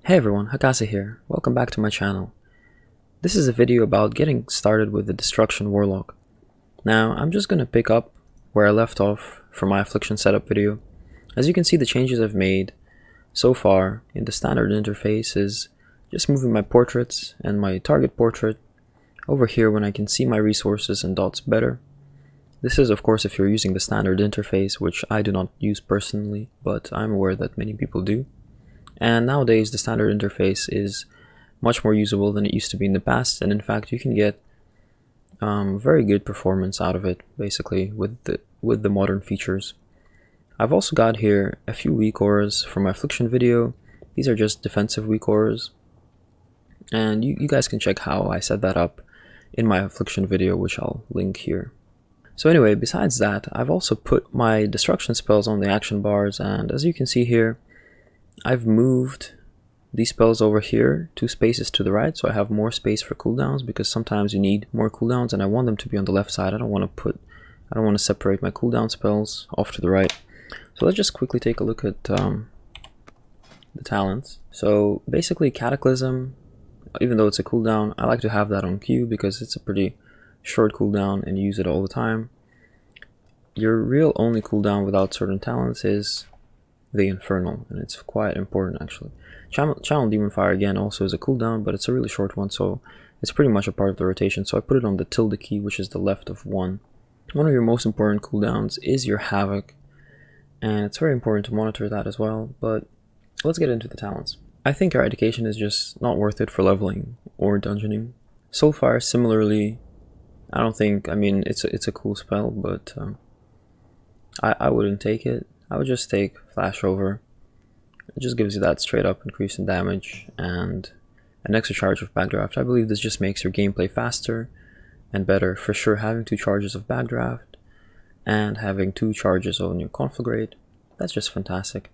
Hey everyone, Hakase here. Welcome back to my channel. This is a video about getting started with the Destruction Warlock. Now, I'm just going to pick up where I left off for my affliction setup video. As you can see, the changes I've made so far in the standard interface is just moving my portraits and my target portrait over here when I can see my resources and dots better. This is of course if you're using the standard interface, which I do not use personally, but I'm aware that many people do. And nowadays the standard interface is much more usable than it used to be in the past, and in fact you can get very good performance out of it basically with the modern features. I've also got here a few weak auras from my affliction video. These are just defensive weak auras, and you guys can check how I set that up in my affliction video, which I'll link here. So anyway, besides that, I've also put my destruction spells on the action bars, and as you can see here, I've moved these spells over here 2 spaces to the right, so I have more space for cooldowns, because sometimes you need more cooldowns and I want them to be on the left side. I don't want to separate my cooldown spells off to the right. So let's just quickly take a look at the talents. So basically Cataclysm, even though it's a cooldown, I like to have that on queue because it's a pretty short cooldown and you use it all the time. Your real only cooldown without certain talents is the Infernal, and it's quite important actually. Channel Demon Fire again also is a cooldown, but it's a really short one, so it's pretty much a part of the rotation. So I put it on the tilde key, which is the left of 1. One of your most important cooldowns is your Havoc, and it's very important to monitor that as well. But let's get into the talents. I think Eradication is just not worth it for leveling or dungeoning. Soulfire similarly, I don't think, I mean it's a cool spell, but I wouldn't take it. I would just take Flashover. It just gives you that straight up increase in damage and an extra charge of Backdraft. I believe this just makes your gameplay faster and better. For sure, having 2 charges of Backdraft and having 2 charges on your Conflagrate, that's just fantastic.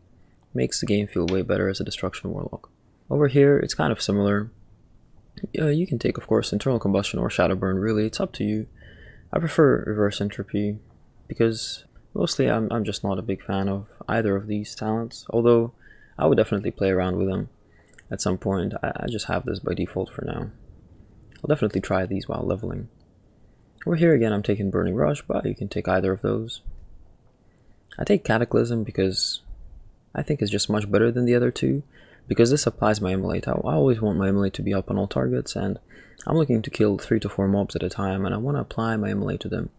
Makes the game feel way better as a Destruction Warlock. Over here, it's kind of similar. You can take, of course, Internal Combustion or Shadow Burn, really, it's up to you. I prefer Reverse Entropy because mostly I'm just not a big fan of either of these talents, although I would definitely play around with them at some point. I just have this by default for now. I'll definitely try these while leveling. Over here again I'm taking Burning Rush, but you can take either of those. I take Cataclysm because I think it's just much better than the other 2, because this applies my Immolate. I always want my Immolate to be up on all targets, and I'm looking to kill 3 to 4 mobs at a time, and I want to apply my Immolate to them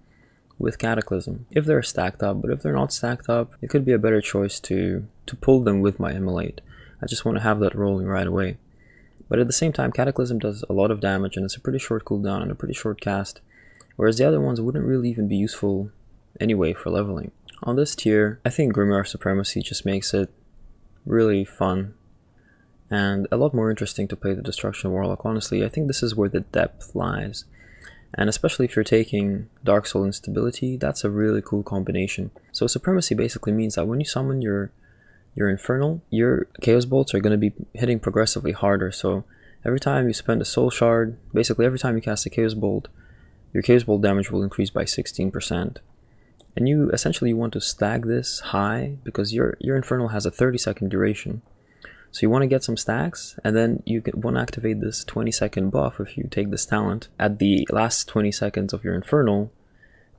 with Cataclysm if they're stacked up. But if they're not stacked up, it could be a better choice to pull them with my Immolate. I just want to have that rolling right away. But at the same time, Cataclysm does a lot of damage and it's a pretty short cooldown and a pretty short cast, whereas the other ones wouldn't really even be useful anyway for leveling. On this tier, I think Grimoire Supremacy just makes it really fun and a lot more interesting to play the Destruction Warlock. Honestly, I think this is where the depth lies. And especially if you're taking Dark Soul Instability, that's a really cool combination. So Supremacy basically means that when you summon your Infernal, your Chaos Bolts are going to be hitting progressively harder. So every time you spend a Soul Shard, basically every time you cast a Chaos Bolt, your Chaos Bolt damage will increase by 16%. And you essentially want to stack this high because your Infernal has a 30-second duration. So you want to get some stacks, and then you want to activate this 20-second buff if you take this talent at the last 20 seconds of your Infernal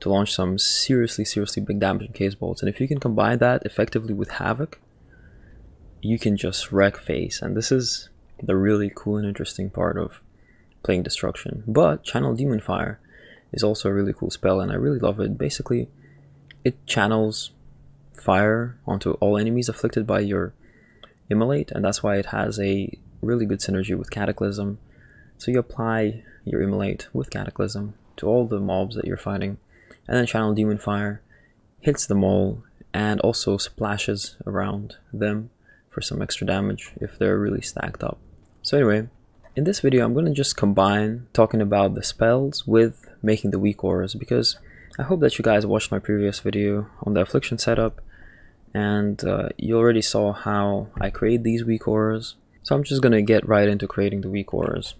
to launch some seriously big damage in Chaos Bolts. And if you can combine that effectively with Havoc, you can just wreck face. And this is the really cool and interesting part of playing Destruction. But Channel Demon Fire is also a really cool spell, and I really love it. Basically, it channels fire onto all enemies afflicted by your Immolate, and that's why it has a really good synergy with Cataclysm. So you apply your Immolate with Cataclysm to all the mobs that you're fighting, and then Channel Demon Fire hits them all and also splashes around them for some extra damage if they're really stacked up. So anyway, in this video I'm going to just combine talking about the spells with making the weak auras, because I hope that you guys watched my previous video on the affliction setup, and you already saw how I create these weak auras. So I'm just going to get right into creating the weak auras.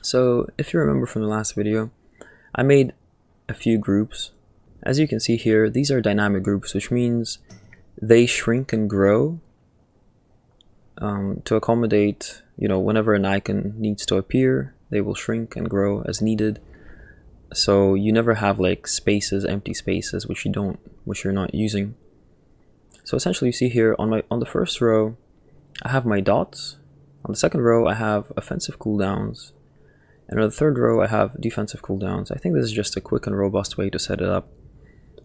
So if you remember from the last video, I made a few groups. As you can see here, these are dynamic groups, which means they shrink and grow to accommodate, whenever an icon needs to appear, they will shrink and grow as needed. So you never have like spaces, empty spaces, which you're not using. So essentially, you see here on the first row, I have my dots. On the second row, I have offensive cooldowns, and on the third row, I have defensive cooldowns. I think this is just a quick and robust way to set it up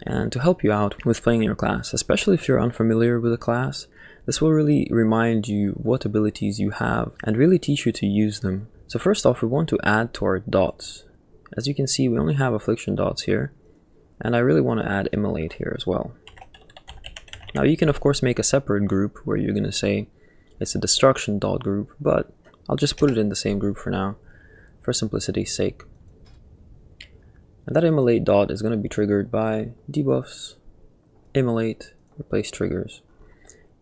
and to help you out with playing your class, especially if you're unfamiliar with a class. This will really remind you what abilities you have and really teach you to use them. So first off, we want to add to our dots. As you can see, we only have affliction dots here, and I really want to add immolate here as well. Now you can of course make a separate group where you're going to say it's a destruction dot group, but I'll just put it in the same group for now, for simplicity's sake. And that immolate dot is going to be triggered by debuffs, immolate, replace triggers.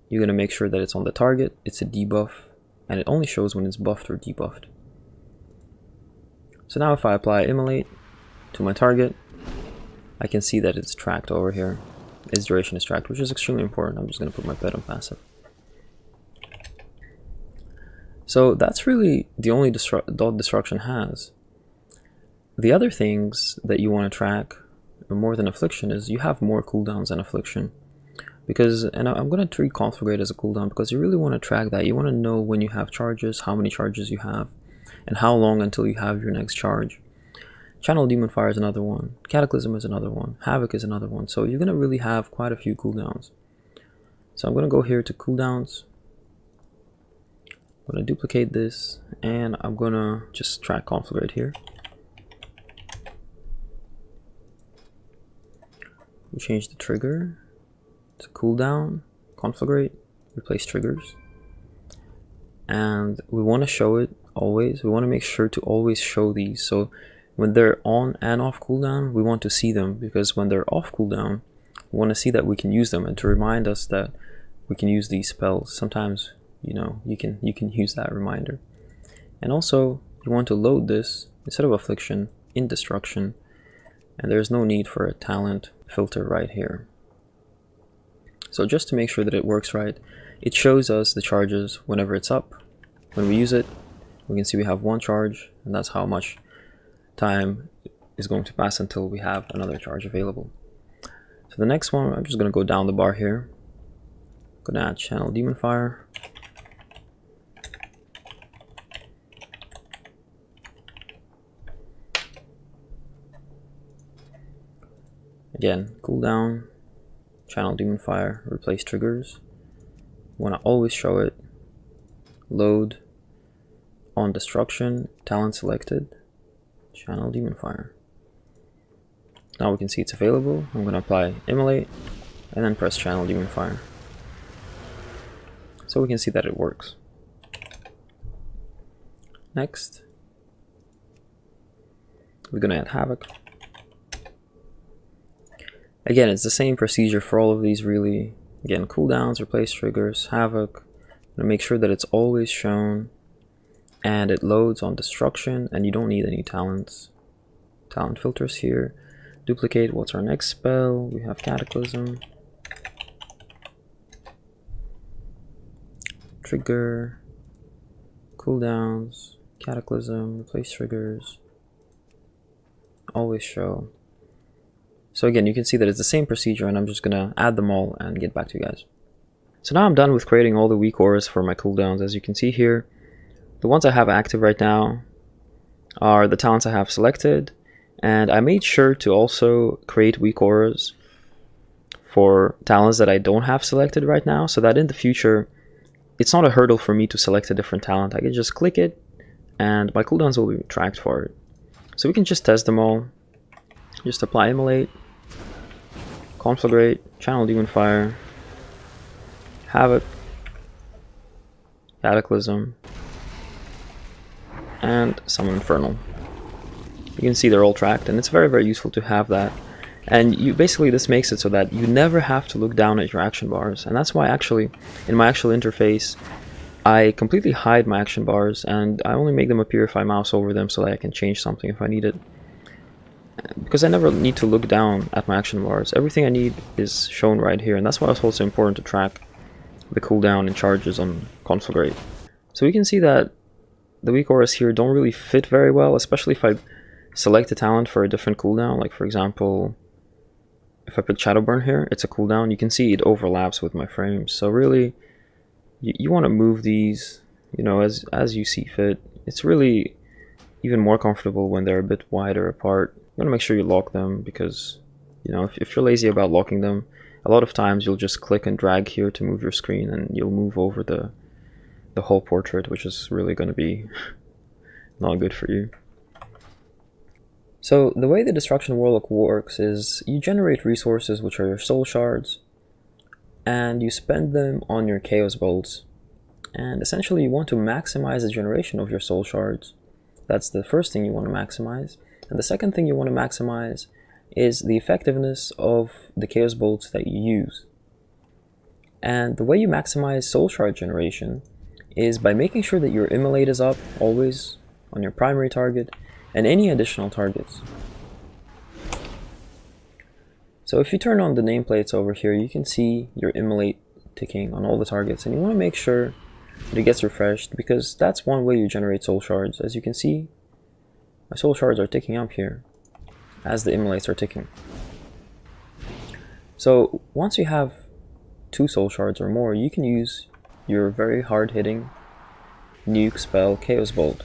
You're going to make sure that it's on the target, it's a debuff, and it only shows when it's buffed or debuffed. So now if I apply immolate to my target, I can see that it's tracked over here. Its duration is tracked, which is extremely important. I'm just going to put my pet on passive. So that's really the only dot destruction has. The other things that you want to track more than affliction is you have more cooldowns than affliction. And I'm going to treat conflagrate as a cooldown because you really want to track that. You want to know when you have charges, how many charges you have, and how long until you have your next charge. Channel Demon Fire is another one. Cataclysm is another one. Havoc is another one. So you're going to really have quite a few cooldowns. So I'm going to go here to cooldowns. I'm going to duplicate this, and I'm going to just track conflagrate here. We change the trigger to cooldown, conflagrate, replace triggers. And we want to show it always. We want to make sure to always show these. So when they're on and off cooldown, we want to see them, because when they're off cooldown, we want to see that we can use them and to remind us that we can use these spells. Sometimes, you can use that reminder. And also, you want to load this instead of affliction in destruction, and there's no need for a talent filter right here. So just to make sure that it works right, it shows us the charges whenever it's up. When we use it, we can see we have one charge, and that's how much time is going to pass until we have another charge available. So the next one, I'm just going to go down the bar here. I'm going to add Channel Demon Fire. Again, cooldown, Channel Demon Fire, replace triggers. Want to always show it. Load, on destruction, talent selected, Channel Demon Fire. Now we can see it's available. I'm going to apply immolate and then press Channel Demon Fire. So we can see that it works. Next, we're going to add Havoc. Again, it's the same procedure for all of these really. Again, cooldowns, replace triggers, Havoc. I'm going to make sure that it's always shown and it loads on destruction, and you don't need any talent filters here. Duplicate. What's our next spell? We have Cataclysm. Trigger, cooldowns, Cataclysm, replace triggers, always show. So again, you can see that it's the same procedure, and I'm just gonna add them all and get back to you guys. So now I'm done with creating all the weak auras for my cooldowns. As you can see here, the ones I have active right now are the talents I have selected, and I made sure to also create weak auras for talents that I don't have selected right now, so that in the future it's not a hurdle for me to select a different talent. I can just click it and my cooldowns will be tracked for it. So we can just test them all. Just apply immolate, conflagrate, Channel Demon Fire, Havoc, Cataclysm, and Summon Infernal. You can see they're all tracked, and it's very, very useful to have that. And this makes it so that you never have to look down at your action bars. And that's why actually, in my actual interface, I completely hide my action bars, and I only make them appear if I mouse over them so that I can change something if I need it. Because I never need to look down at my action bars. Everything I need is shown right here, and that's why it's also important to track the cooldown and charges on conflagrate. So we can see that the weak auras here don't really fit very well, especially if I select a talent for a different cooldown. Like for example, if I pick Shadowburn here, it's a cooldown. You can see it overlaps with my frames. So really, you want to move these, you know, as you see fit. It's really even more comfortable when they're a bit wider apart. You want to make sure you lock them because, you know, if you're lazy about locking them, a lot of times you'll just click and drag here to move your screen and you'll move over the whole portrait, which is really going to be not good for you. So the way the Destruction Warlock works is you generate resources, which are your soul shards, and you spend them on your chaos bolts. And essentially you want to maximize the generation of your soul shards. That's the first thing you want to maximize. And the second thing you want to maximize is the effectiveness of the chaos bolts that you use. And the way you maximize soul shard generation is by making sure that your immolate is up always on your primary target and any additional targets. So if you turn on the nameplates over here, you can see your immolate ticking on all the targets, and you want to make sure that it gets refreshed, because that's one way you generate soul shards. As you can see, my soul shards are ticking up here as the immolates are ticking. So once you have 2 soul shards or more, you can use your very hard-hitting nuke spell Chaos Bolt,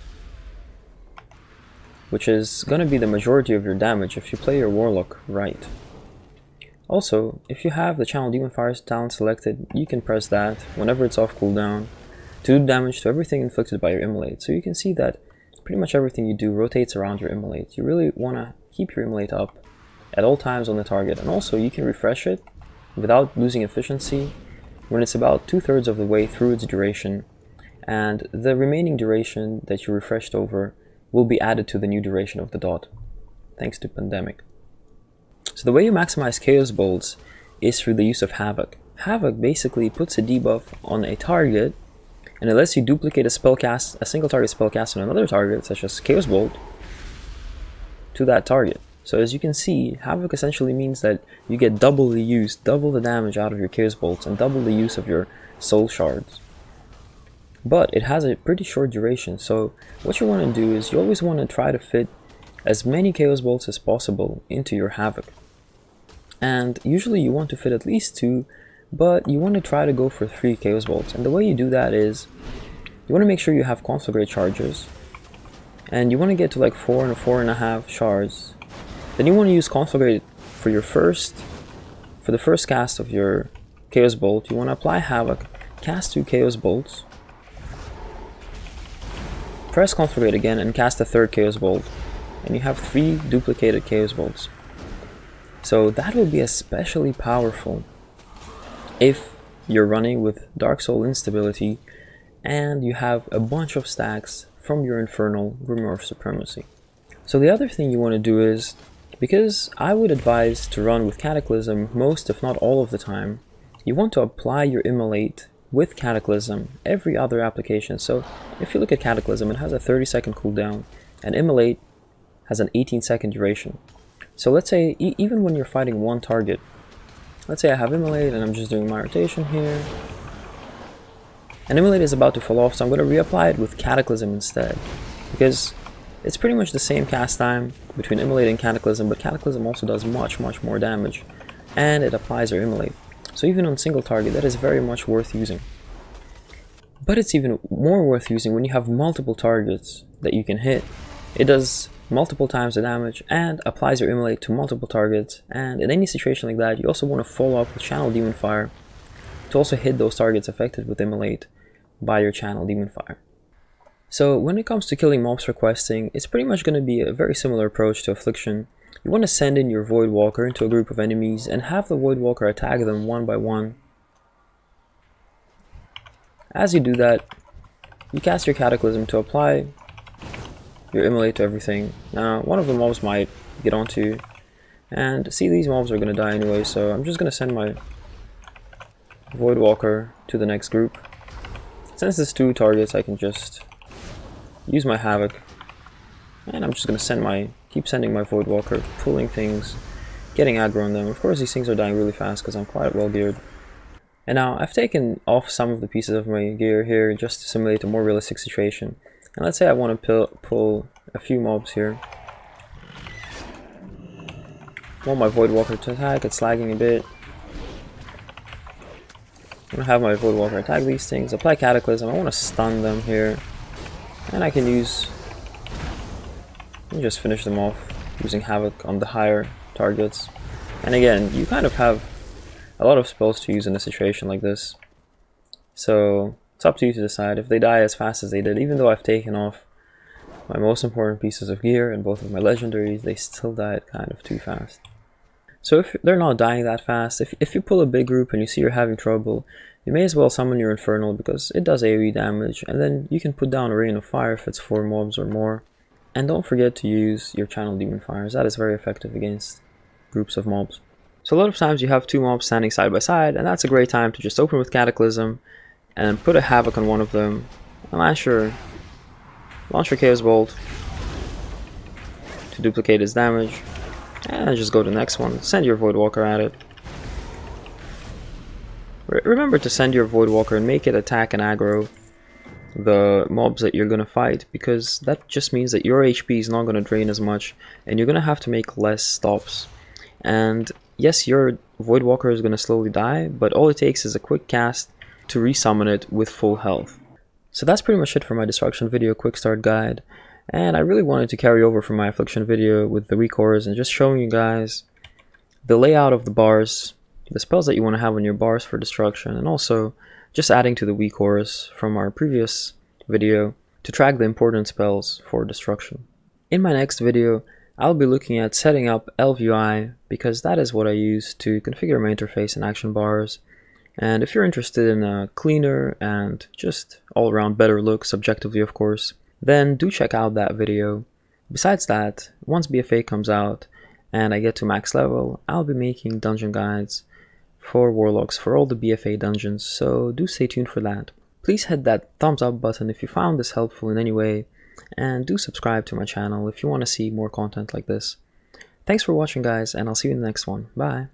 which is going to be the majority of your damage if you play your Warlock right. Also, if you have the Channel Demon Fire talent selected, you can press that whenever it's off cooldown to do damage to everything inflicted by your immolate. So you can see that pretty much everything you do rotates around your immolate. You really want to keep your immolate up at all times on the target, and also you can refresh it without losing efficiency when it's about 2/3 of the way through its duration, and the remaining duration that you refreshed over will be added to the new duration of the dot, thanks to Pandemic. So the way you maximize Chaos Bolts is through the use of Havoc. Havoc basically puts a debuff on a target, and it lets you duplicate a single target spell cast on another target, such as Chaos Bolt, to that target. So as you can see, Havoc essentially means that you get double the use, double the damage out of your Chaos Bolts, and double the use of your Soul Shards. But it has a pretty short duration, so what you want to do is you always want to try to fit as many Chaos Bolts as possible into your Havoc. And usually you want to fit at least 2, but you want to try to go for 3 Chaos Bolts. And the way you do that is, you want to make sure you have Conflagrate charges, and you want to get to like 4 and 4.5 shards. Then you want to use Conflagrate for the first cast of your Chaos Bolt. You want to apply Havoc, cast 2 Chaos Bolts, press Conflagrate again, and cast a 3rd Chaos Bolt, and you have 3 duplicated Chaos Bolts. So that will be especially powerful if you're running with Dark Soul instability and you have a bunch of stacks from your Infernal Grimoire of Supremacy. So the other thing you want to do is, because I would advise to run with Cataclysm most if not all of the time, you want to apply your Immolate with Cataclysm every other application. So if you look at Cataclysm, it has a 30-second cooldown, and Immolate has an 18-second duration. So let's say even when you're fighting one target, let's say I have Immolate and I'm just doing my rotation here, and Immolate is about to fall off, so I'm going to reapply it with Cataclysm instead, because it's pretty much the same cast time between Immolate and Cataclysm, but Cataclysm also does much more damage, and it applies your Immolate. So even on single target, that is very much worth using. But it's even more worth using when you have multiple targets that you can hit. It does multiple times the damage and applies your Immolate to multiple targets, and in any situation like that, you also want to follow up with Channel Demon Fire to also hit those targets affected with Immolate by your Channel Demon Fire. So when it comes to killing mobs for questing, it's pretty much going to be a very similar approach to Affliction. You want to send in your Void Walker into a group of enemies and have the Void Walker attack them one by one. As you do that, you cast your Cataclysm to apply your Immolate to everything. Now, one of the mobs might get onto you, and see, these mobs are going to die anyway, so I'm just going to send my Void Walker to the next group. Since there's 2 targets, I can just use my Havoc, and I'm just going to keep sending my Void Walker, pulling things, getting aggro on them. Of course, these things are dying really fast because I'm quite well geared. And now I've taken off some of the pieces of my gear here just to simulate a more realistic situation. And let's say I want to pull a few mobs here. I want my Voidwalker to attack, it's lagging a bit. I'm going to have my Voidwalker attack these things, apply Cataclysm, I want to stun them here. And I can just finish them off using Havoc on the higher targets. And again, you kind of have a lot of spells to use in a situation like this. So it's up to you to decide. If they die as fast as they did, even though I've taken off my most important pieces of gear and both of my legendaries, they still died kind of too fast. So if they're not dying that fast, if you pull a big group and you see you're having trouble, you may as well summon your Infernal because it does AoE damage, and then you can put down a Rain of Fire if it's 4 mobs or more. And don't forget to use your Channel Demon Fires, that is very effective against groups of mobs. So a lot of times you have 2 mobs standing side by side, and that's a great time to just open with Cataclysm and put a Havoc on one of them, and launch your Chaos Bolt to duplicate its damage, and just go to the next one. Send your Voidwalker at it. Remember to send your Voidwalker and make it attack and aggro the mobs that you're going to fight, because that just means that your HP is not going to drain as much and you're going to have to make less stops. And yes, your Voidwalker is going to slowly die, but all it takes is a quick cast to resummon it with full health. So that's pretty much it for my Destruction video quick start guide. And I really wanted to carry over from my Affliction video with the weakauras and just showing you guys the layout of the bars, the spells that you want to have on your bars for Destruction, and also just adding to the weakauras from our previous video to track the important spells for Destruction. In my next video, I'll be looking at setting up LVI because that is what I use to configure my interface and action bars. And if you're interested in a cleaner and just all-around better look, subjectively of course, then do check out that video. Besides that, once BFA comes out and I get to max level, I'll be making dungeon guides for Warlocks for all the BFA dungeons, so do stay tuned for that. Please hit that thumbs up button if you found this helpful in any way, and do subscribe to my channel if you want to see more content like this. Thanks for watching guys, and I'll see you in the next one. Bye!